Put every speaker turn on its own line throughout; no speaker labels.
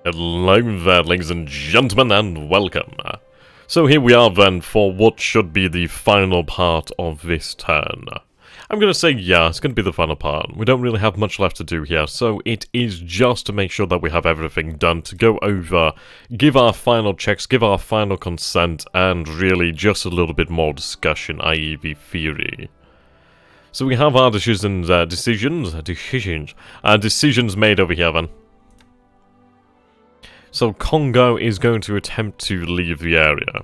Hello there, ladies and gentlemen, and welcome. So here we are then for what should be the final part of this turn. I'm gonna say, yeah, it's gonna be the final part. We don't really have much left to do here, so it is just to make sure that we have everything done, to go over, give our final checks, give our final consent, and really just a little bit more discussion, i.e. the theory. So we have our decisions made over here then. So Congo is going to attempt to leave the area.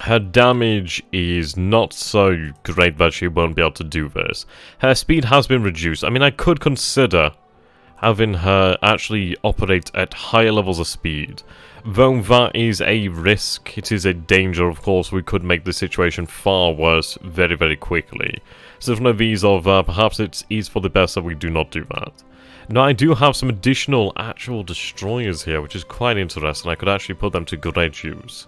Her damage is not so great that she won't be able to do this. Her speed has been reduced. I mean, I could consider having her actually operate at higher levels of speed. Though that is a risk, it is a danger, of course, we could make the situation far worse very, very quickly. So it's one of these of, perhaps it is for the best that we do not do that. Now, I do have some additional actual destroyers here, which is quite interesting. I could actually put them to great use.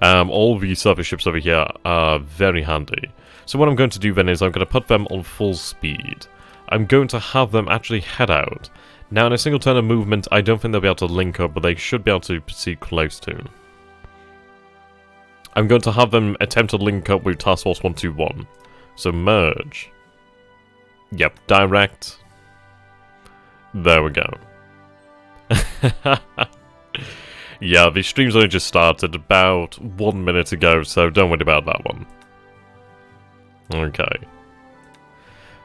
All the surface ships over here are very handy. So what I'm going to do then is I'm going to put them on full speed. I'm going to have them actually head out. Now, in a single turn of movement, I don't think they'll be able to link up, but they should be able to proceed close to. I'm going to have them attempt to link up with Task Force 121. So merge. Yep, direct. There we go. Yeah, the stream's only just started about 1 minute ago, so don't worry about that one. Okay.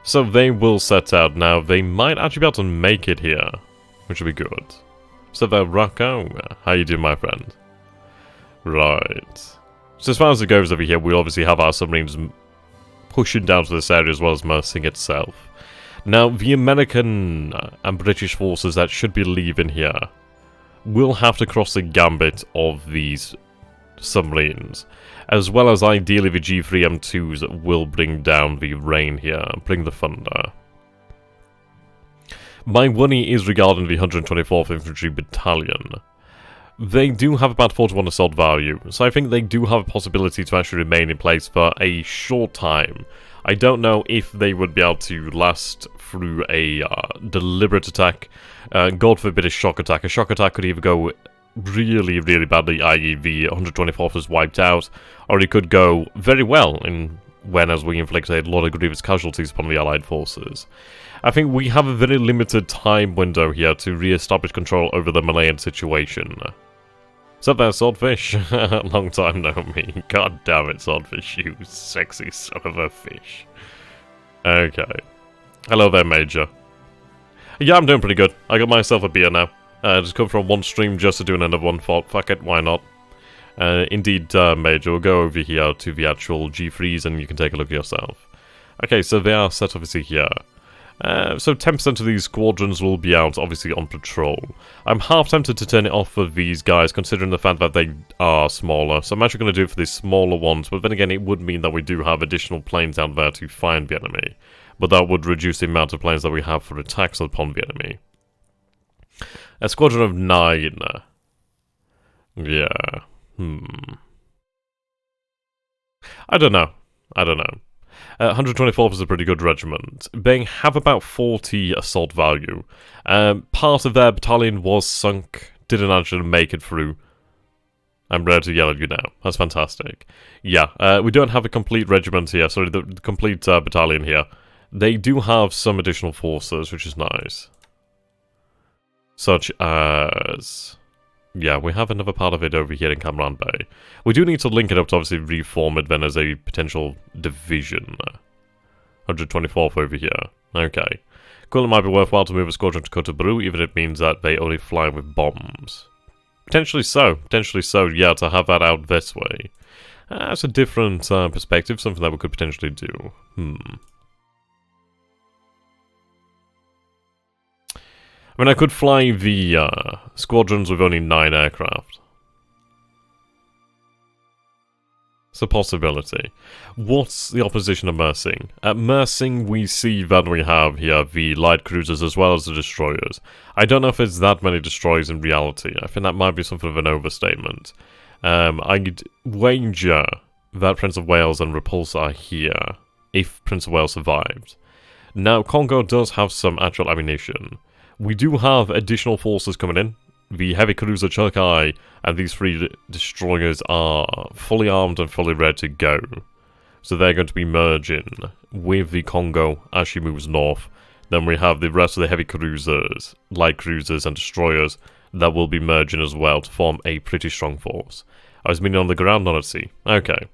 So they will set out now. They might actually be able to make it here, which would be good. So there, Rocco. How you doing, my friend? Right. So as far as it goes over here, we obviously have our submarines pushing down to this area as well as Mersing itself. Now, the American and British forces that should be leaving here will have to cross the gambit of these submarines, as well as ideally the G3M2s that will bring down the rain here, bring the thunder. My worry is regarding the 124th Infantry Battalion. They do have about 41 assault value, so I think they do have a possibility to actually remain in place for a short time. I don't know if they would be able to last through a deliberate attack. God forbid a shock attack. A shock attack could either go really, really badly, i.e. the 124th is wiped out, or it could go very well as we inflict a lot of grievous casualties upon the Allied forces. I think we have a very limited time window here to re-establish control over the Malayan situation. What's up there, Swordfish? Long time no me. God damn it, Swordfish, you sexy son of a fish. Okay. Hello there, Major. Yeah, I'm doing pretty good. I got myself a beer now. Just come from one stream just to do another one. Fuck it, why not? Indeed, Major, we'll go over here to the actual G3s and you can take a look yourself. Okay, so they are set obviously here. So 10% of these squadrons will be out, obviously, on patrol. I'm half tempted to turn it off for these guys, considering the fact that they are smaller. So I'm actually going to do it for these smaller ones, but then again, it would mean that we do have additional planes out there to find the enemy. But that would reduce the amount of planes that we have for attacks upon the enemy. A squadron of 9. Yeah. I don't know. 124th is a pretty good regiment. They have about 40 assault value. Part of their battalion was sunk, didn't actually make it through. I'm ready to yell at you now. That's fantastic. Yeah, we don't have a complete regiment here, sorry, the complete battalion here. They do have some additional forces, which is nice. Such as... Yeah, we have another part of it over here in Camaran Bay. We do need to link it up to obviously reform it then as a potential division. 124th over here. Okay. Cool, it might be worthwhile to move a squadron to Cotobrou, even if it means that they only fly with bombs. Potentially so, yeah, to have that out this way. That's a different perspective, something that we could potentially do. I mean, I could fly the squadrons with only 9 aircraft. It's a possibility. What's the opposition of Mersing? At Mersing, we see that we have here the light cruisers as well as the destroyers. I don't know if it's that many destroyers in reality. I think that might be something of an overstatement. I'd wager that Prince of Wales and Repulse are here, if Prince of Wales survived. Now, Congo does have some actual ammunition. We do have additional forces coming in. The heavy cruiser Chukai and these 3 destroyers are fully armed and fully ready to go. So they're going to be merging with the Congo as she moves north. Then we have the rest of the heavy cruisers, light cruisers and destroyers that will be merging as well to form a pretty strong force. I was meaning on the ground, not at sea. Okay.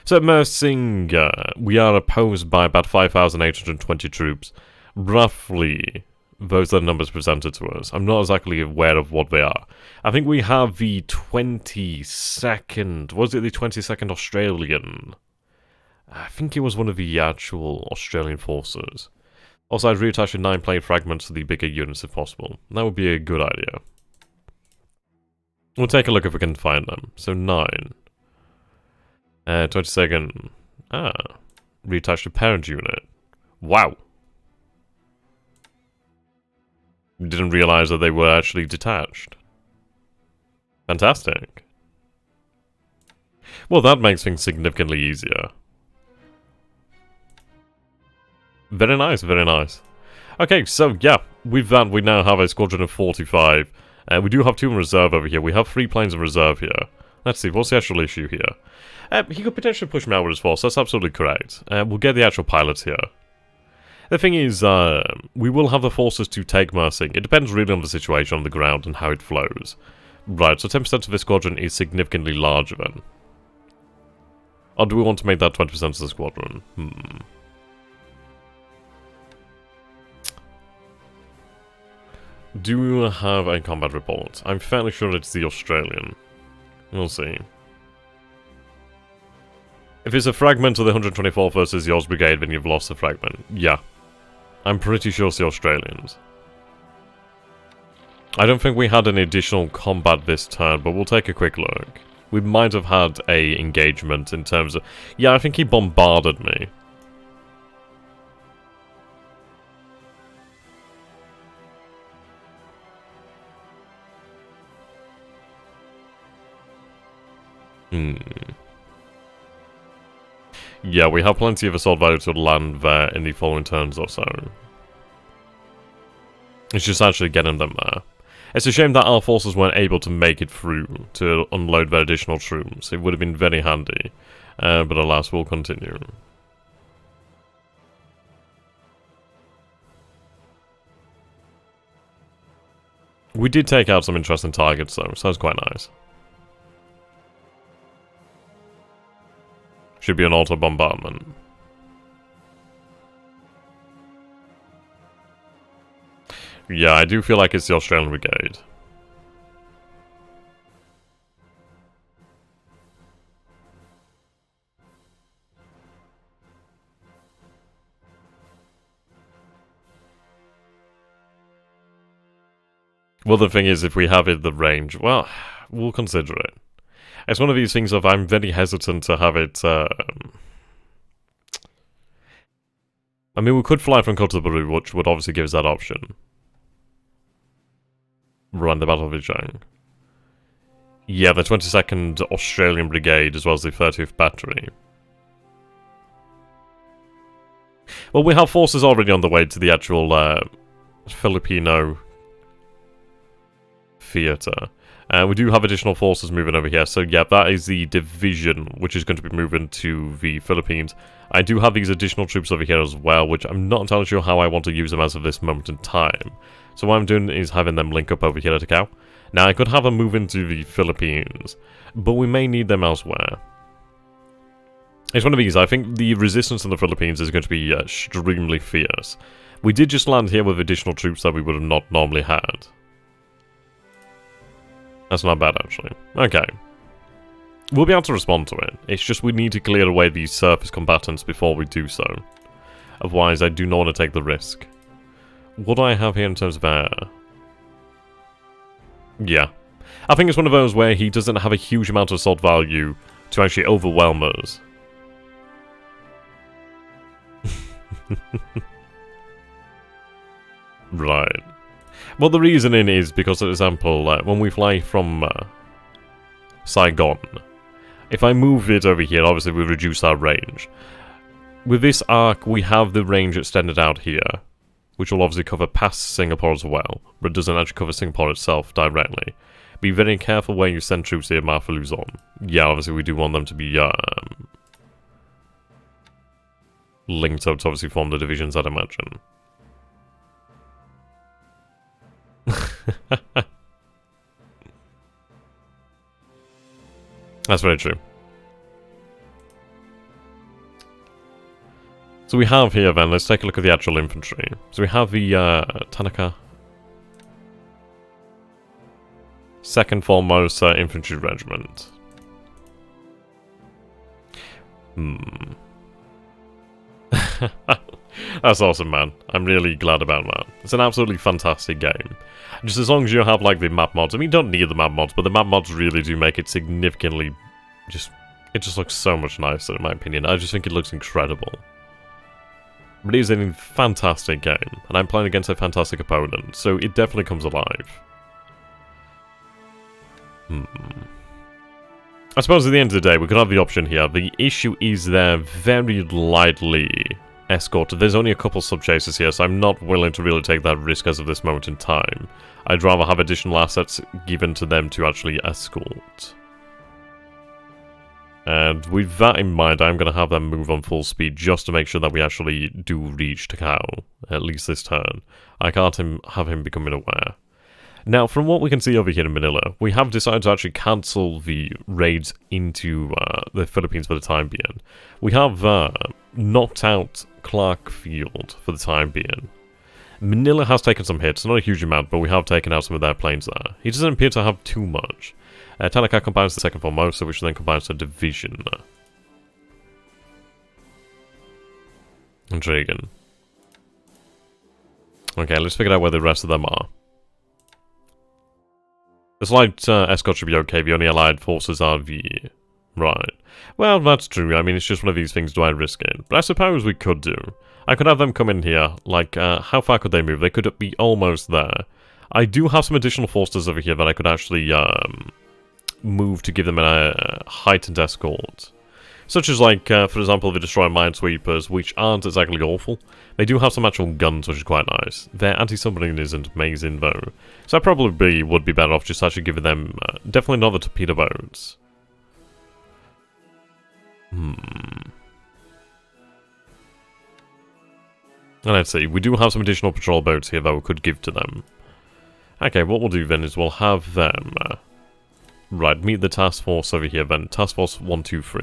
So at Mersing, we are opposed by about 5,820 troops. Roughly, those are the numbers presented to us. I'm not exactly aware of what they are. I think we have the 22nd... Was it the 22nd Australian? I think it was one of the actual Australian forces. Also, I'd reattach the 9 plane fragments to the bigger units if possible. That would be a good idea. We'll take a look if we can find them. So 9. 22nd. Reattach the parent unit. Wow. Didn't realize that they were actually detached. Fantastic. Well, that makes things significantly easier. Very nice, very nice. Okay, so yeah, with that we now have a squadron of 45. We do have 2 in reserve over here. We have 3 planes in reserve here. Let's see, what's the actual issue here? He could potentially push me out with his force, that's absolutely correct. We'll get the actual pilots here. The thing is, we will have the forces to take Mersing. It depends really on the situation on the ground and how it flows. Right, so 10% of this squadron is significantly larger then. Or do we want to make that 20% of the squadron? Do we have a combat report? I'm fairly sure it's the Australian. We'll see. If it's a fragment of the 124th versus yours brigade, then you've lost the fragment. Yeah. I'm pretty sure it's the Australians. I don't think we had any additional combat this turn, but we'll take a quick look. We might have had a engagement in terms of... Yeah, I think he bombarded me. Yeah, we have plenty of assault value to land there in the following turns or so. It's just actually getting them there. It's a shame that our forces weren't able to make it through to unload their additional troops. It would have been very handy. But alas, we'll continue. We did take out some interesting targets though, so that's quite nice. Should be an auto bombardment. Yeah, I do feel like it's the Australian Brigade. Well, the thing is, if we have it the range, well, we'll consider it. It's one of these things of I'm very hesitant to have it, I mean, we could fly from Côte d'Ivoire, which would obviously give us that option. Run the Battle of Vichang. Yeah, the 22nd Australian Brigade, as well as the 30th Battery. Well, we have forces already on the way to the actual, Filipino theatre. We do have additional forces moving over here, so yeah, that is the division, which is going to be moving to the Philippines. I do have these additional troops over here as well, which I'm not entirely sure how I want to use them as of this moment in time. So what I'm doing is having them link up over here at Takao. Now, I could have them move into the Philippines, but we may need them elsewhere. It's one of these. I think the resistance in the Philippines is going to be extremely fierce. We did just land here with additional troops that we would have not normally had. That's not bad, actually. Okay. We'll be able to respond to it. It's just we need to clear away these surface combatants before we do so. Otherwise, I do not want to take the risk. What do I have here in terms of air? Yeah. I think it's one of those where he doesn't have a huge amount of assault value to actually overwhelm us. Right. Well, the reasoning is because, for example, when we fly from Saigon, if I move it over here, obviously we reduce our range. With this arc, we have the range extended out here. which will obviously cover past Singapore as well, but it doesn't actually cover Singapore itself directly. Be very careful where you send troops here, Martha Luzon. Yeah, obviously we do want them to be linked up to obviously form the divisions, I'd imagine. That's very true. So we have here then, let's take a look at the actual infantry. So we have the Tanaka 2nd Formosa Infantry Regiment. That's awesome, man. I'm really glad about that. It's an absolutely fantastic game. Just as long as you have, like, the map mods. I mean, you don't need the map mods, but the map mods really do make it significantly it just looks so much nicer, in my opinion. I just think it looks incredible. But it is a fantastic game, and I'm playing against a fantastic opponent, so it definitely comes alive. I suppose at the end of the day, we could have the option here. The issue is they're very lightly escorted. There's only a couple sub-chasers here, so I'm not willing to really take that risk as of this moment in time. I'd rather have additional assets given to them to actually escort. And with that in mind, I'm going to have them move on full speed just to make sure that we actually do reach Takao, at least this turn. I can't have him becoming aware. Now, from what we can see over here in Manila, we have decided to actually cancel the raids into the Philippines for the time being. We have knocked out Clark Field for the time being. Manila has taken some hits, not a huge amount, but we have taken out some of their planes there. He doesn't appear to have too much. Tanaka combines the 2nd Formosa, which then combines the division. Intriguing. Okay, let's figure out where the rest of them are. The slight escort should be okay, the only allied forces are the... Right. Well, that's true, I mean, it's just one of these things, do I risk it? But I suppose we could do. I could have them come in here, like, how far could they move? They could be almost there. I do have some additional forces over here that I could actually, move to give them a heightened escort. Such as, like, for example, the Destroyer Minesweepers, which aren't exactly awful. They do have some actual guns, which is quite nice. Their anti-submarine isn't amazing, though. So I probably would be better off just actually giving them, definitely not the torpedo boats. And let's see, we do have some additional patrol boats here that we could give to them. Okay, what we'll do then is we'll have them... right, meet the task force over here then. Task force 123.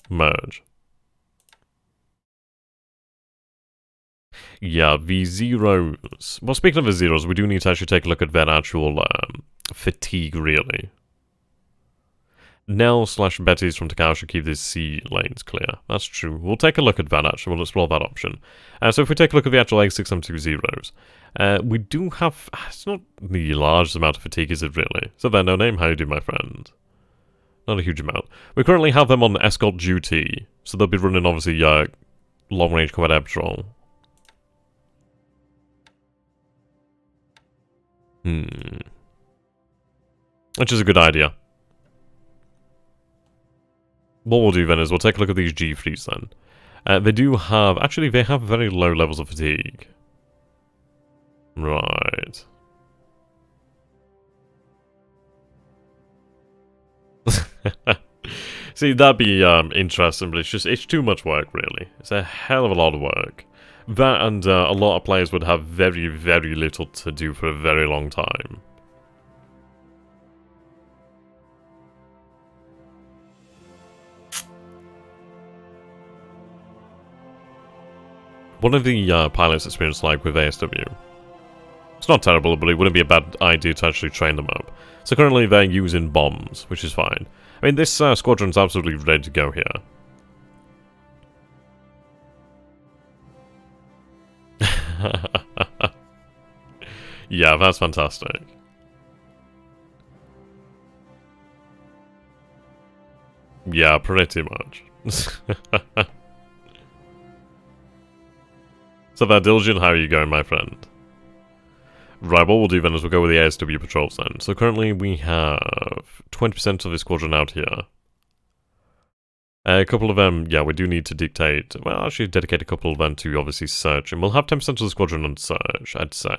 Merge. Yeah, the zeros... Well, speaking of the zeros, we do need to actually take a look at their actual fatigue, really. Nell/Betty's from Takao should keep these sea lanes clear. That's true. We'll take a look at that, actually. We'll explore that option. So if we take a look at the actual A6M2 zeros, we do have... It's not the largest amount of fatigue, is it really? So there, no name. How you do, my friend? Not a huge amount. We currently have them on escort duty, so they'll be running, obviously, long-range combat air patrol. Which is a good idea. What we'll do then is we'll take a look at these G3s then. They do have... Actually, they have very low levels of fatigue. Right. See, that'd be interesting, but it's too much work, really. It's a hell of a lot of work. That and a lot of players would have very, very little to do for a very long time. What are the pilots' experience like with ASW? It's not terrible, but it wouldn't be a bad idea to actually train them up. So currently they're using bombs, which is fine. I mean, this squadron's absolutely ready to go here. Yeah, that's fantastic. Yeah, pretty much. So there, Diligent, how are you going, my friend? Right, what we'll do then is we'll go with the ASW patrols then. So currently we have 20% of the squadron out here. A couple of them, yeah, we do need to dictate. Well, actually, dedicate a couple of them to obviously search, and we'll have 10% of the squadron on search, I'd say.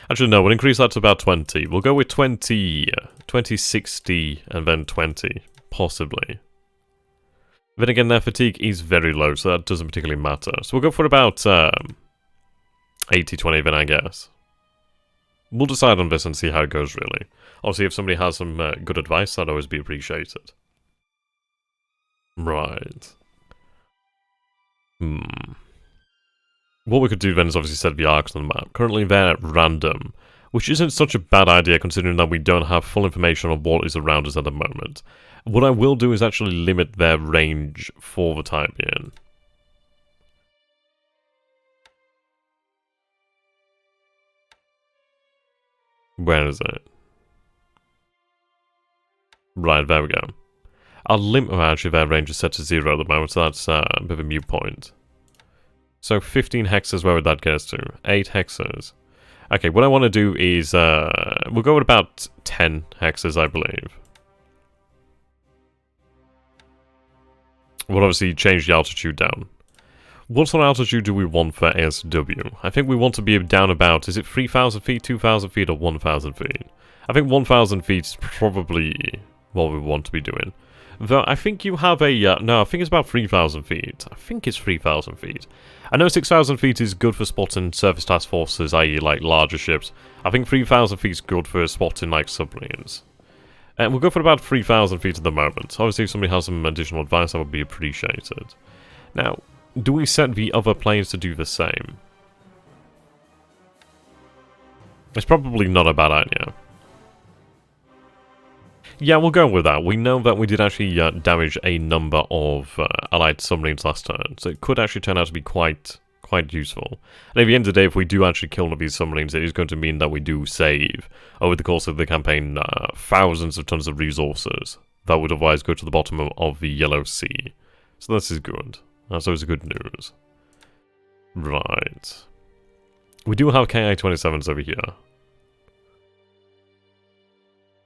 Actually, no, we'll increase that to about 20. We'll go with 20, 20, 60, and then 20, possibly. Then again, their fatigue is very low, so that doesn't particularly matter. So we'll go for about 80, 20 then, I guess. We'll decide on this and see how it goes, really. Obviously, if somebody has some good advice, that'd always be appreciated. Right. What we could do then is obviously set the arcs on the map. Currently they're at random, which isn't such a bad idea considering that we don't have full information on what is around us at the moment. What I will do is actually limit their range for the time being. Where is it? Right, there we go. I'll limit... Oh, actually, their range is set to 0 at the moment, so that's a bit of a mute point. So 15 hexes, where would that get us to? 8 hexes. Okay, what I want to do is... we'll go with about 10 hexes, I believe. We'll obviously change the altitude down. What sort of altitude do we want for ASW? I think we want to be down about, is it 3,000 feet, 2,000 feet, or 1,000 feet? I think 1,000 feet is probably what we want to be doing. Though I think you have a, no, I think it's about 3,000 feet. I think it's 3,000 feet. I know 6,000 feet is good for spotting surface task forces, i.e. like larger ships. I think 3,000 feet is good for spotting like submarines. And we'll go for about 3,000 feet at the moment. Obviously if somebody has some additional advice, that would be appreciated. Now, do we set the other planes to do the same? It's probably not a bad idea. Yeah, we'll go with that. We know that we did actually damage a number of allied submarines last turn, so it could actually turn out to be quite useful. And at the end of the day, if we do actually kill one of these submarines, it is going to mean that we do save, over the course of the campaign, thousands of tons of resources that would otherwise go to the bottom of the Yellow Sea. So this is good. That's always good news. Right. We do have KI-27s over here.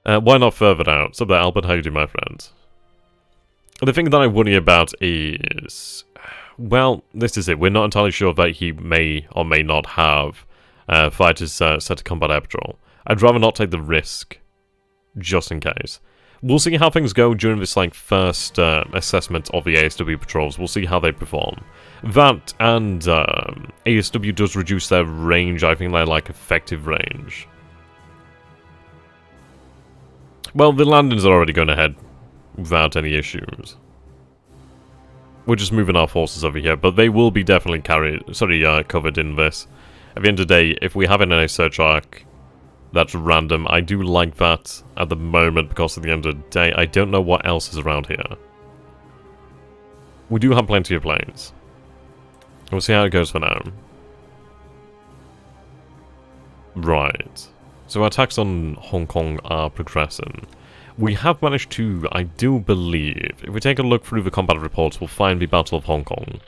Why not further out? So there, Albert, how you do, my friend? The thing that I worry about is... Well, this is it. We're not entirely sure that he may or may not have fighters set to combat air patrol. I'd rather not take the risk, just in case. We'll see how things go during this like first assessment of the ASW patrols. We'll see how they perform. That and ASW does reduce their range, I think their like effective range. Well, the landings are already going ahead without any issues. We're just moving our forces over here, but they will be definitely covered in this. At the end of the day, if we have an NA search arc that's random, I do like that at the moment because at the end of the day, I don't know what else is around here. We do have plenty of planes. We'll see how it goes for now. Right. So our attacks on Hong Kong are progressing. We have managed to, I do believe, if we take a look through the combat reports, we'll find the Battle of Hong Kong.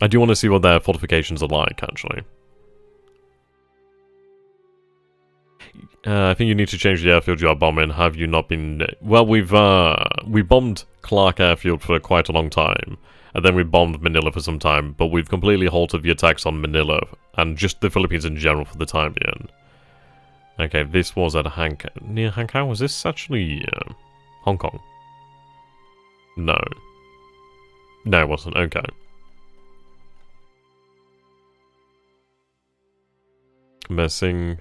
I do want to see what their fortifications are like, actually. I think you need to change the airfield you are bombing. Have you not been... Well, we bombed Clark Airfield for quite a long time. And then we bombed Manila for some time, but we've completely halted the attacks on Manila, and just the Philippines in general for the time being. Okay, this was at near Hankow? Was this actually Hong Kong? No. No, it wasn't. Okay. Messing.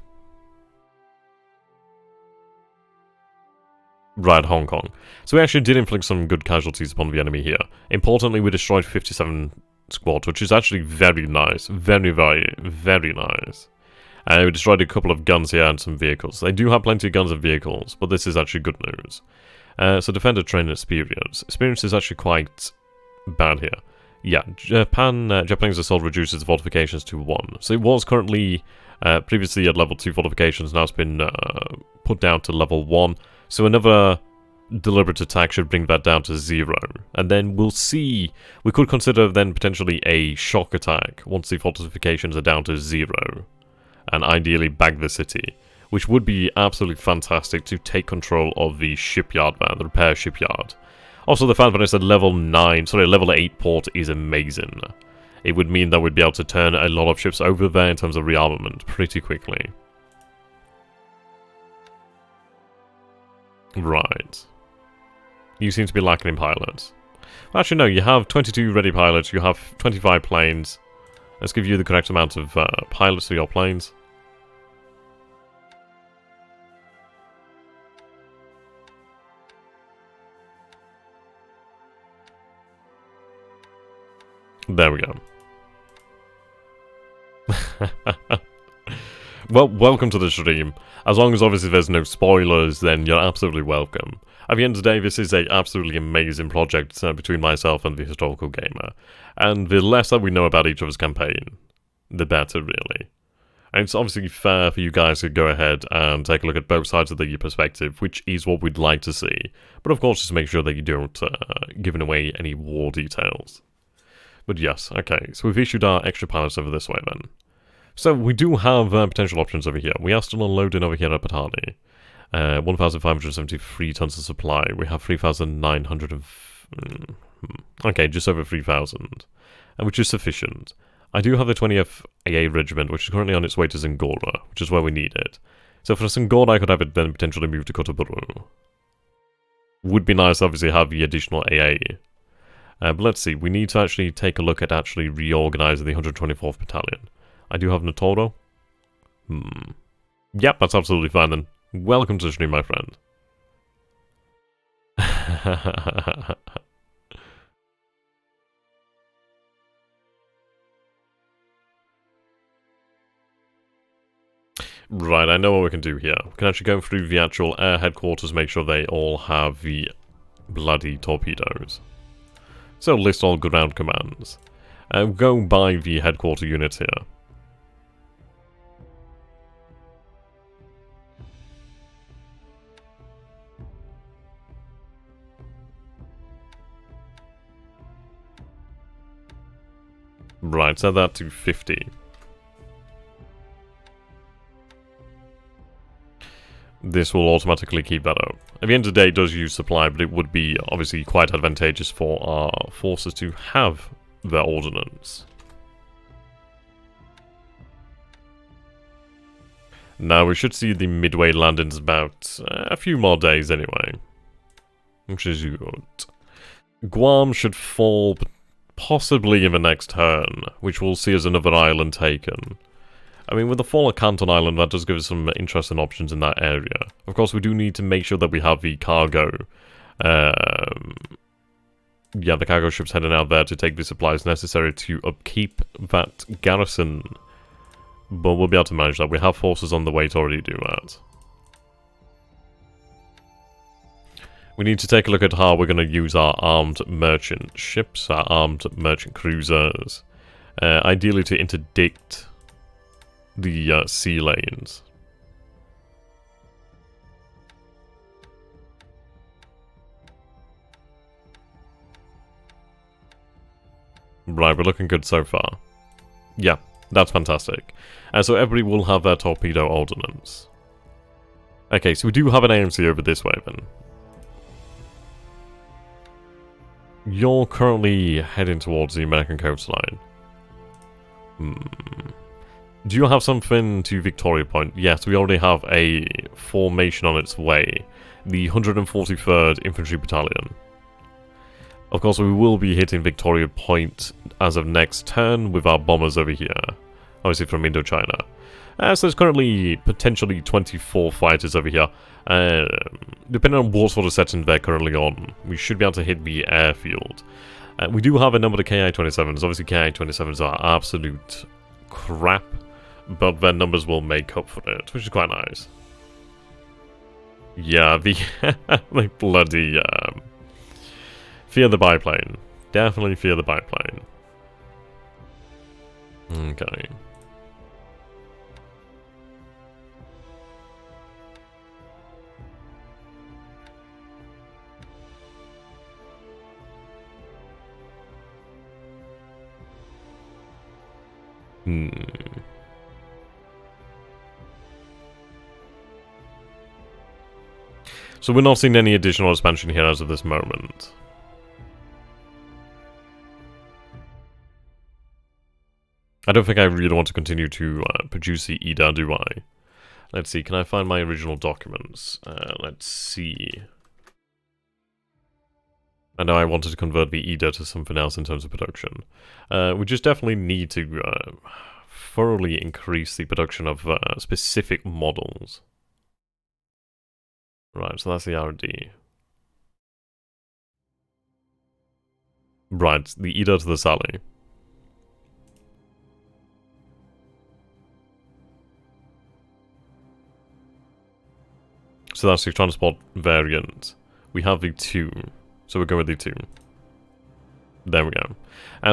Right, Hong Kong. So we actually did inflict some good casualties upon the enemy here. Importantly, we destroyed 57 squads, which is actually very nice. Very, very, very nice. We destroyed a couple of guns here and some vehicles. They do have plenty of guns and vehicles, but this is actually good news. So Defender training experience. Experience is actually quite bad here. Yeah, Japanese assault reduces the fortifications to 1. So it was currently previously at level 2 fortifications, now it's been put down to level 1. So another deliberate attack should bring that down to 0. And then we'll see, we could consider then potentially a shock attack once the fortifications are down to 0. And ideally bag the city. which would be absolutely fantastic to take control of the shipyard there, the repair shipyard. Also, the fact that it's a level 8 port is amazing. It would mean that we'd be able to turn a lot of ships over there in terms of rearmament pretty quickly. Right. You seem to be lacking in pilots. Well, actually, no, you have 22 ready pilots, you have 25 planes. Let's give you the correct amount of pilots for your planes. There we go. Well, welcome to the stream. As long as obviously there's no spoilers, then you're absolutely welcome. At the end of the day, this is a absolutely amazing project between myself and the Historical Gamer. And the less that we know about each other's campaign, the better, really. And it's obviously fair for you guys to go ahead and take a look at both sides of the perspective, which is what we'd like to see. But of course, just make sure that you don't give away any war details. But yes, okay, so we've issued our extra pilots over this way then. So we do have potential options over here. We are still unloading over here at Patani. 1,573 tons of supply. We have 3,900 okay, just over 3,000. Which is sufficient. I do have the 20th AA Regiment, which is currently on its way to Zingora, which is where we need it. So for Zingora, I could have it then potentially move to Kotoburu. Would be nice, obviously, to have the additional AA. But let's see, we need to actually take a look at actually reorganizing the 124th Battalion. I do have Notoro. Yep, that's absolutely fine then. Welcome to the stream, my friend. Right, I know what we can do here. We can actually go through the actual air headquarters, make sure they all have the bloody torpedoes. So list all ground commands. Go by the headquarter units here. Right, set that to 50. This will automatically keep that up. At the end of the day, it does use supply, but it would be obviously quite advantageous for our forces to have their ordnance. Now, we should see the midway landings about a few more days anyway. Which is good. Guam should fall possibly in the next turn, which will see as another island taken. I mean, with the fall of Canton Island, that does give us some interesting options in that area. Of course, we do need to make sure that we have the cargo. Yeah, the cargo ships heading out there to take the supplies necessary to upkeep that garrison. But we'll be able to manage that. We have forces on the way to already do that. We need to take a look at how we're going to use our armed merchant ships, our armed merchant cruisers. Ideally to interdict the sea lanes. Right, we're looking good so far. Yeah, that's fantastic. So everybody will have their torpedo ordnance. Okay, so we do have an AMC over this way then. You're currently heading towards the American coastline. Do you have something to Victoria Point? Yes, we already have a formation on its way. The 143rd Infantry Battalion. Of course, we will be hitting Victoria Point as of next turn with our bombers over here. Obviously from Indochina. So there's currently potentially 24 fighters over here. Depending on what sort of setting they're currently on, we should be able to hit the airfield. We do have a number of KI-27s. Obviously KI-27s are absolute crap, but their numbers will make up for it, which is quite nice. Yeah, the like bloody fear the biplane. Definitely fear the biplane. Okay. So we're not seeing any additional expansion here as of this moment. I don't think I really want to continue to produce the EDA, do I? Let's see, can I find my original documents? Let's see. I know I wanted to convert the EDA to something else in terms of production. We just definitely need to thoroughly increase the production of specific models. Right, so that's the R&D. Right, the EDA to the Sally. So that's the transport variant. We have the 2. So we're going with the 2. There we go.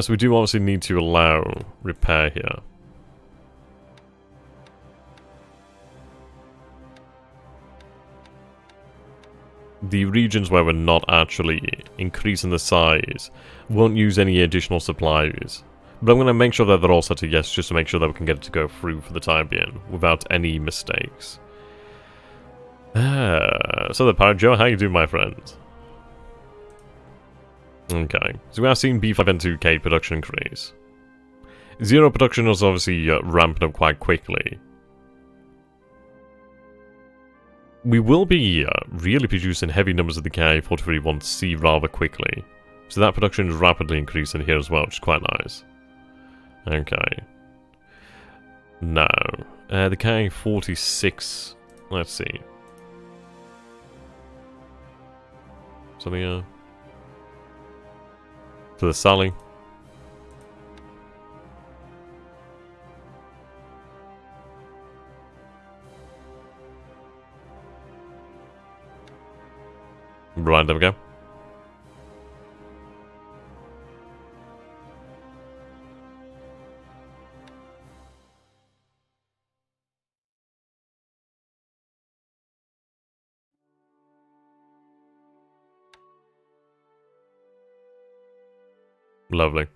So we do obviously need to allow repair here. The regions where we're not actually increasing the size won't use any additional supplies. But I'm going to make sure that they're all set to yes, just to make sure that we can get it to go through for the time being, without any mistakes. So the Pirate Joe, how you doing, my friend? Okay, so we are seeing B5N2K production increase. Zero production is obviously ramping up quite quickly. We will be really producing heavy numbers of the Ki-43-1C rather quickly. So that production is rapidly increasing here as well, which is quite nice. Okay. Now, the Ki-46, let's see. Something, to the Sally. Right, there we go. Lovely.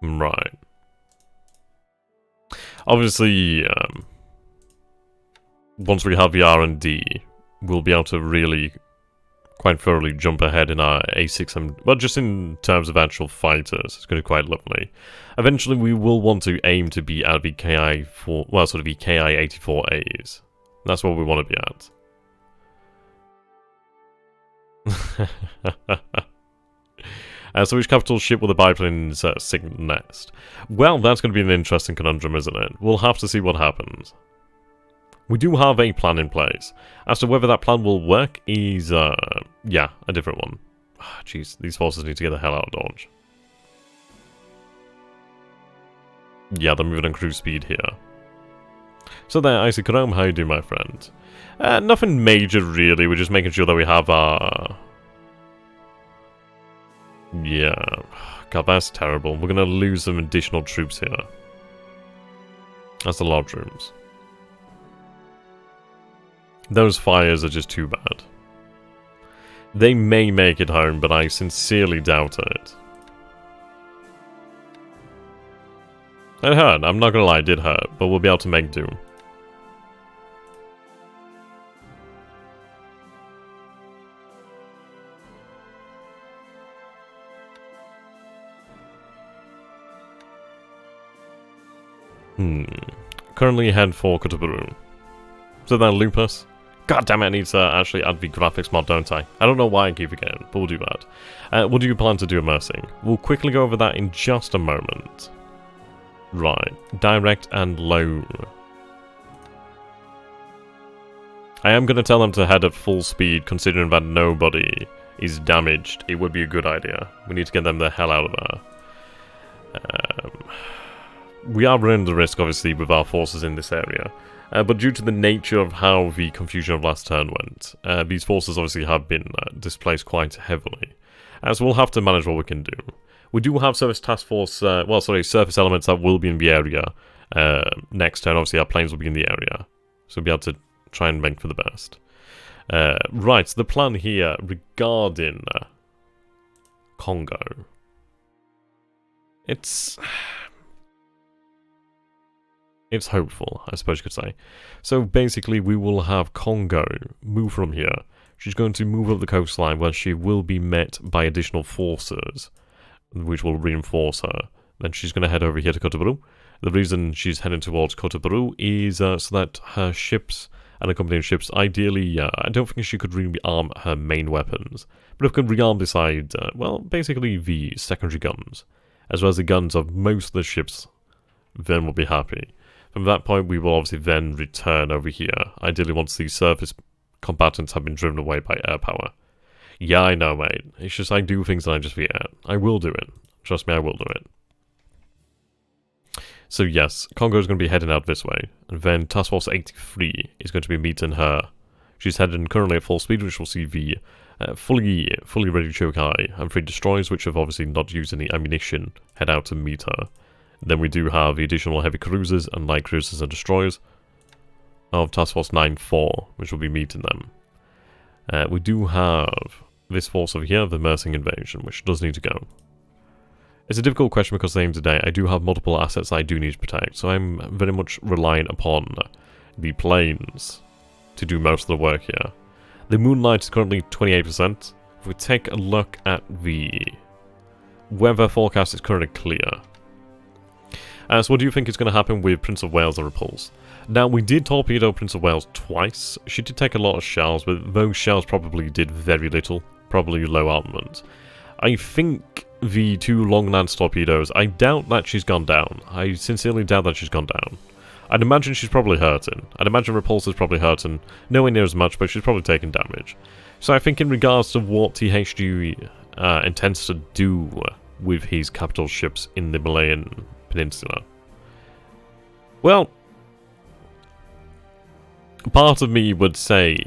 Right. Obviously, once we have the R&D, we'll be able to really quite thoroughly jump ahead in our A6, well, just in terms of actual fighters. It's going to be quite lovely. Eventually, we will want to aim to be at the KI-4, well, sort of the KI-84As. That's what we want to be at. So which capital ship will the biplanes sink next? Well, that's going to be an interesting conundrum, isn't it? We'll have to see what happens. We do have a plan in place. As to whether that plan will work is, yeah, a different one. Jeez, these forces need to get the hell out of Dodge. Yeah, they're moving on cruise speed here. So there, Icy Chrome, how you doing, my friend? Nothing major, really. We're just making sure that we have our... Yeah. God, that's terrible. We're going to lose some additional troops here. That's a lot of troops. Those fires are just too bad. They may make it home, but I sincerely doubt it. It hurt, I'm not gonna lie, it did hurt, but we'll be able to make do. Currently head for Kutuburu. So then Lupus. God damn it, I need to actually add the graphics mod, don't I? I don't know why I keep forgetting, but we'll do that. What do you plan to do immersing? We'll quickly go over that in just a moment. Right. Direct and low. I am going to tell them to head at full speed, considering that nobody is damaged. It would be a good idea. We need to get them the hell out of there. We are running the risk, obviously, with our forces in this area. But due to the nature of how the confusion of last turn went, these forces obviously have been displaced quite heavily. So we'll have to manage what we can do. We do have surface task force, surface elements that will be in the area next turn. Obviously, our planes will be in the area. So we'll be able to try and make for the best. Right, so the plan here regarding Congo. It's hopeful, I suppose you could say. So basically we will have Congo move from here. She's going to move up the coastline where she will be met by additional forces, which will reinforce her. Then she's going to head over here to Cotobrou. The reason she's heading towards Cotobrou is so that her ships and accompanying ships, ideally, I don't think she could really arm her main weapons, but if could rearm the side, well, basically the secondary guns, as well as the guns of most of the ships, then we'll be happy. From that point, we will obviously then return over here, ideally once the surface combatants have been driven away by air power. Yeah, I know, mate. It's just I do things and I just forget. I will do it. Trust me, I will do it. So yes, Congo is going to be heading out this way, and then Task Force 83 is going to be meeting her. She's heading currently at full speed, which will see the fully ready Chokai and 3 destroyers, which have obviously not used any ammunition, head out to meet her. Then we do have the additional heavy cruisers and light cruisers and destroyers of Task Force 9-4, which will be meeting them. We do have this force over here, the Mersing Invasion, which does need to go. It's a difficult question because at the end of the day, I do have multiple assets I do need to protect, so I'm very much reliant upon the planes to do most of the work here. The Moonlight is currently 28%. If we take a look at the weather forecast, it's currently clear. So what do you think is going to happen with Prince of Wales and Repulse? Now, we did torpedo Prince of Wales twice. She did take a lot of shells, but those shells probably did very little, probably low armament. I think the 2 long-lance torpedoes, I doubt that she's gone down. I sincerely doubt that she's gone down. I'd imagine she's probably hurting. I'd imagine Repulse is probably hurting, nowhere near as much, but she's probably taking damage. So I think in regards to what THG intends to do with his capital ships in the Malayan Peninsula, well, part of me would say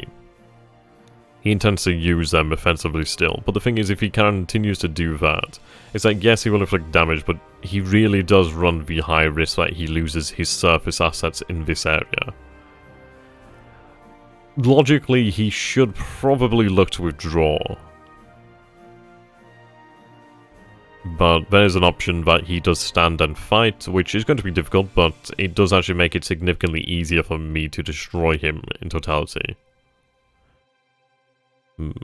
he intends to use them offensively still, but the thing is, if he continues to do that, it's like, yes, he will inflict damage, but he really does run the high risk that he loses his surface assets in this area. Logically, he should probably look to withdraw. But there's an option that he does stand and fight, which is going to be difficult, but it does actually make it significantly easier for me to destroy him in totality. It's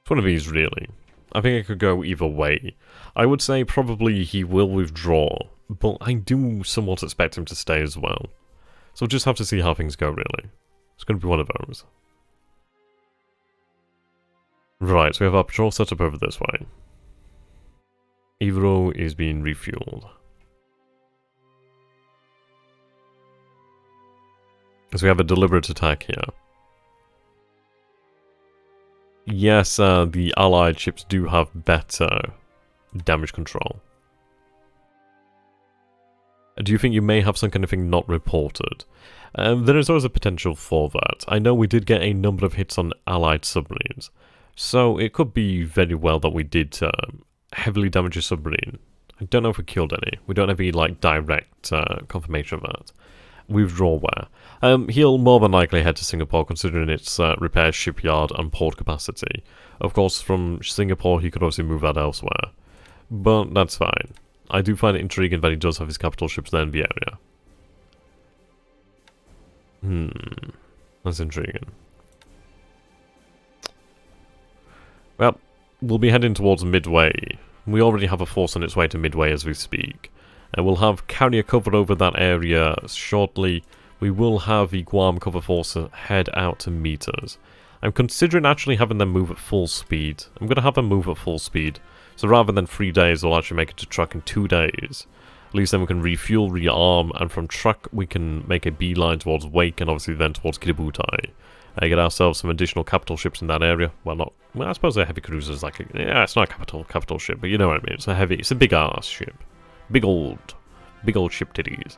one of these, really. I think it could go either way. I would say probably he will withdraw, but I do somewhat expect him to stay as well. So we'll just have to see how things go, really. It's going to be one of those. Right, so we have our patrol set up over this way. Ivro is being refueled. So we have a deliberate attack here. Yes, the allied ships do have better damage control. Do you think you may have some kind of thing not reported? There is always a potential for that. I know we did get a number of hits on allied submarines, so it could be very well that we did heavily damage a submarine. I don't know if we killed any. We don't have any like direct confirmation of that. Withdraw where? He'll more than likely head to Singapore, considering its repair shipyard and port capacity. Of course, from Singapore he could also move that elsewhere. But that's fine. I do find it intriguing that he does have his capital ships there in the area. That's intriguing. Well, we'll be heading towards Midway. We already have a force on its way to Midway as we speak. And we'll have carrier cover over that area shortly. We will have the Guam cover force head out to meet us. I'm considering actually having them move at full speed. I'm going to have them move at full speed. So rather than 3 days, we'll actually make it to truck in 2 days. At least then we can refuel, rearm, and from truck we can make a beeline towards Wake and obviously then towards Kiributai. Get ourselves some additional capital ships in that area. Well, I suppose a heavy cruiser is like yeah, it's not a capital ship, but you know what I mean. It's a big ass ship. Big old ship titties.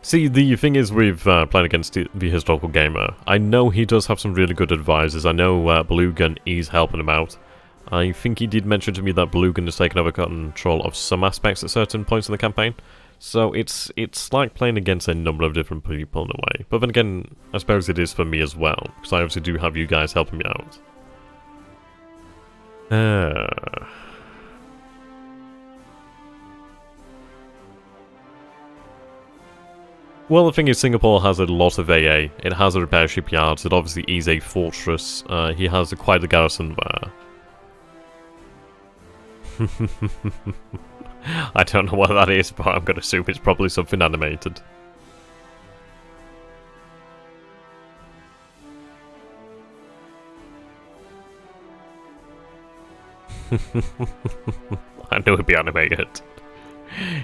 See, the thing is with playing against the historical gamer, I know he does have some really good advisors. I know Belugan is helping him out. I think he did mention to me that Blugan has taken over control of some aspects at certain points in the campaign. So it's like playing against a number of different people in a way. But then again, I suppose it is for me as well, because I obviously do have you guys helping me out. Well, the thing is, Singapore has a lot of AA. It has a repair shipyard. It obviously is a fortress. He has quite a garrison there. I don't know what that is, but I'm going to assume it's probably something animated. I knew it'd be animated.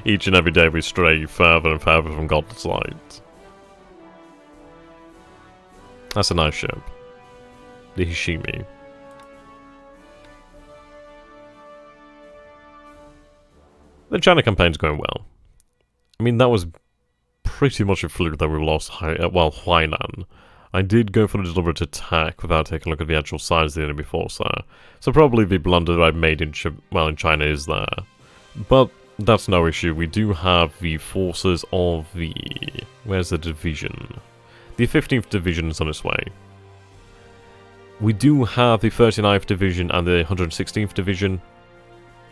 Each and every day we stray further and further from God's light. That's a nice ship. The Hishimi. The China campaign's going well. I mean, that was pretty much a fluke that we lost, Huainan. I did go for a deliberate attack without taking a look at the actual size of the enemy force there. So probably the blunder that I made in China is there. But that's no issue. We do have the forces of the... Where's the division? The 15th Division is on its way. We do have the 39th Division and the 116th Division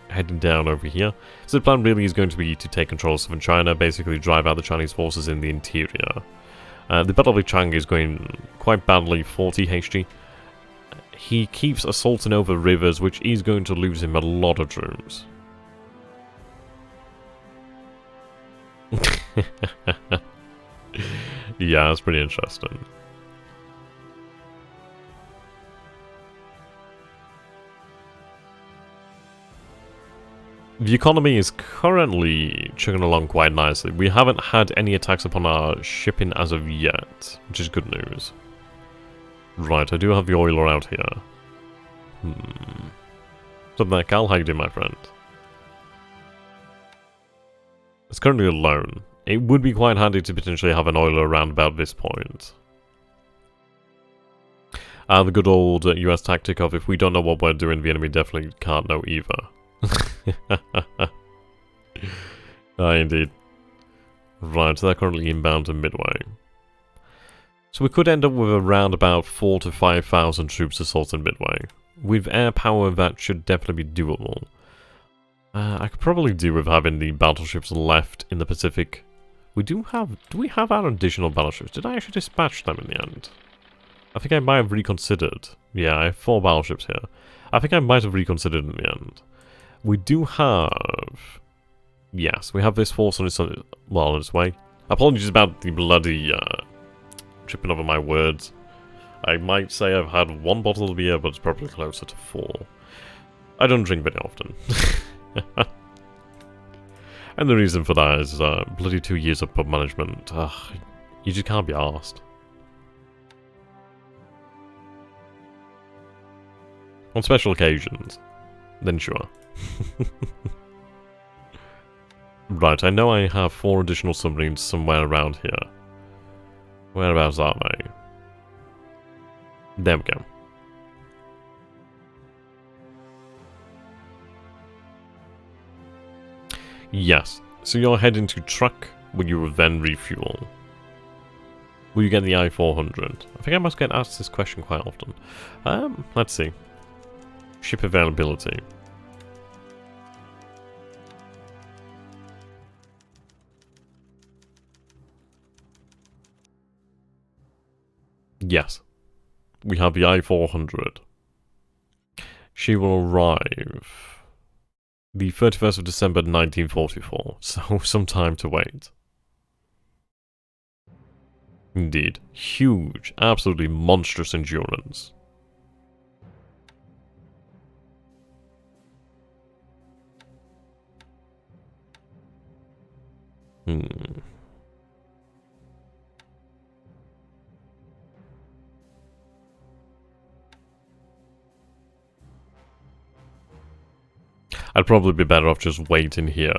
heading down over here. So the plan really is going to be to take control of southern China, basically drive out the Chinese forces in the interior. The Battle of Chang is going quite badly for THG. He keeps assaulting over rivers, which is going to lose him a lot of troops. Yeah, it's pretty interesting. The economy is currently chugging along quite nicely. We haven't had any attacks upon our shipping as of yet, which is good news. Right, I do have the oiler out here. So there, Cal, how you doing, my friend? It's currently alone. It would be quite handy to potentially have an oiler around about this point. The good old US tactic of if we don't know what we're doing, the enemy definitely can't know either. Indeed. Right, so they're currently inbound to Midway. So we could end up with around about 4,000 to 5,000 troops assaulting Midway. With air power, that should definitely be doable. I could probably do with having the battleships left in the Pacific. Do we have our additional battleships? Did I actually dispatch them in the end? I think I might have reconsidered. Yeah, I have 4 battleships here. I think I might have reconsidered in the end. We do have... Yes, we have this force on its way. Apologies about the bloody tripping over my words. I might say I've had 1 bottle of beer, but it's probably closer to 4. I don't drink very often. And the reason for that is bloody 2 years of pub management. You just can't be arsed. On special occasions, then sure. Right, I know I have 4 additional submarines somewhere around here. Whereabouts are they? There we go. Yes, so you're heading to truck, where you will then refuel. Will you get the I-400? I think I must get asked this question quite often. Let's see. Ship availability. Yes, we have the I-400. She will arrive the 31st of December 1944, so some time to wait. Indeed, huge, absolutely monstrous endurance. I'd probably be better off just waiting here.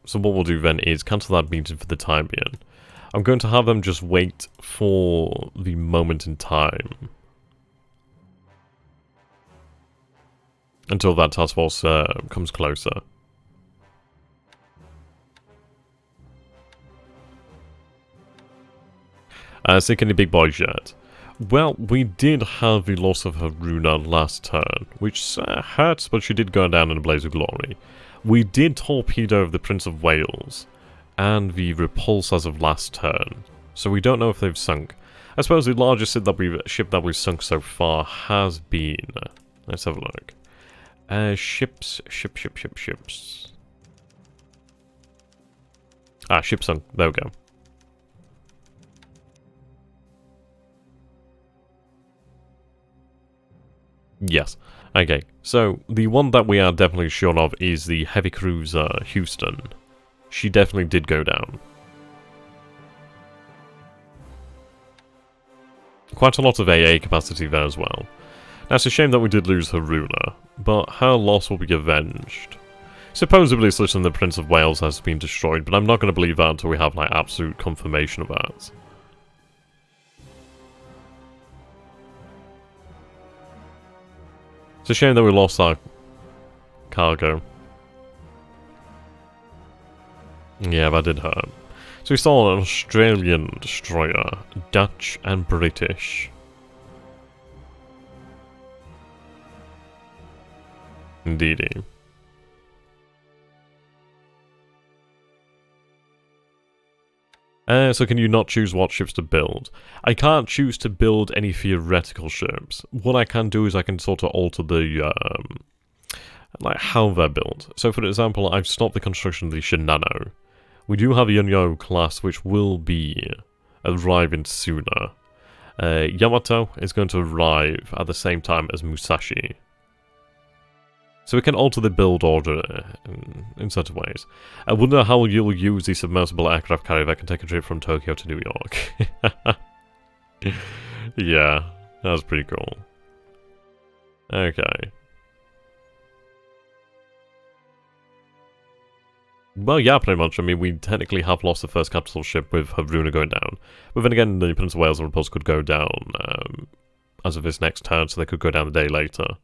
So what we'll do then is cancel that meeting for the time being. I'm going to have them just wait for the moment in time. until that task force comes closer. Sick any big boys yet? Well, we did have the loss of Haruna last turn, which hurts, but she did go down in a blaze of glory. We did torpedo the Prince of Wales and the Repulse as of last turn, so we don't know if they've sunk. I suppose the largest ship that we've sunk so far has been... Let's have a look. Ships. Ship sunk. There we go. Yes. Okay, so the one that we are definitely sure of is the heavy cruiser Houston. She definitely did go down. Quite a lot of AA capacity there as well. Now, it's a shame that we did lose Haruna, but her loss will be avenged. Supposedly, the Prince of Wales has been destroyed, but I'm not going to believe that until we have, like, absolute confirmation of that. It's a shame that we lost our cargo. Yeah, that did hurt. So we saw an Australian destroyer, Dutch and British. Indeedy. So can you not choose what ships to build? I can't choose to build any theoretical ships. What I can do is I can sort of alter the, like, how they're built. So for example, I've stopped the construction of the Shinano. We do have a Yonyo class which will be arriving sooner. Yamato is going to arrive at the same time as Musashi. So we can alter the build order in certain ways. I wonder how you'll use the submersible aircraft carrier that can take a trip from Tokyo to New York. Yeah, that was pretty cool. Okay. Well, yeah, pretty much. I mean, we technically have lost the first capital ship with Haruna going down. But then again, the Prince of Wales and Repulse could go down as of this next turn, so they could go down the day later.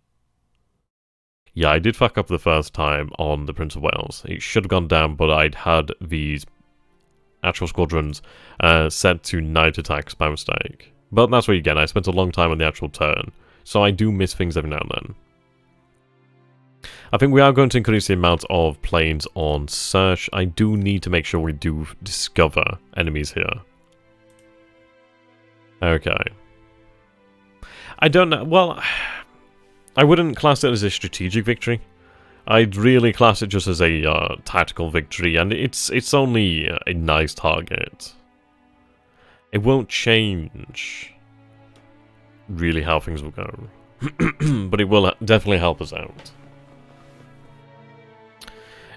Yeah, I did fuck up the first time on the Prince of Wales. It should have gone down, but I'd had these actual squadrons set to night attacks by mistake. But that's what you get. I spent a long time on the actual turn, so I do miss things every now and then. I think we are going to increase the amount of planes on search. I do need to make sure we do discover enemies here. Okay. I don't know. Well, I wouldn't class it as a strategic victory. I'd really class it just as a tactical victory, and it's only a nice target. It won't change really how things will go, but it will definitely help us out.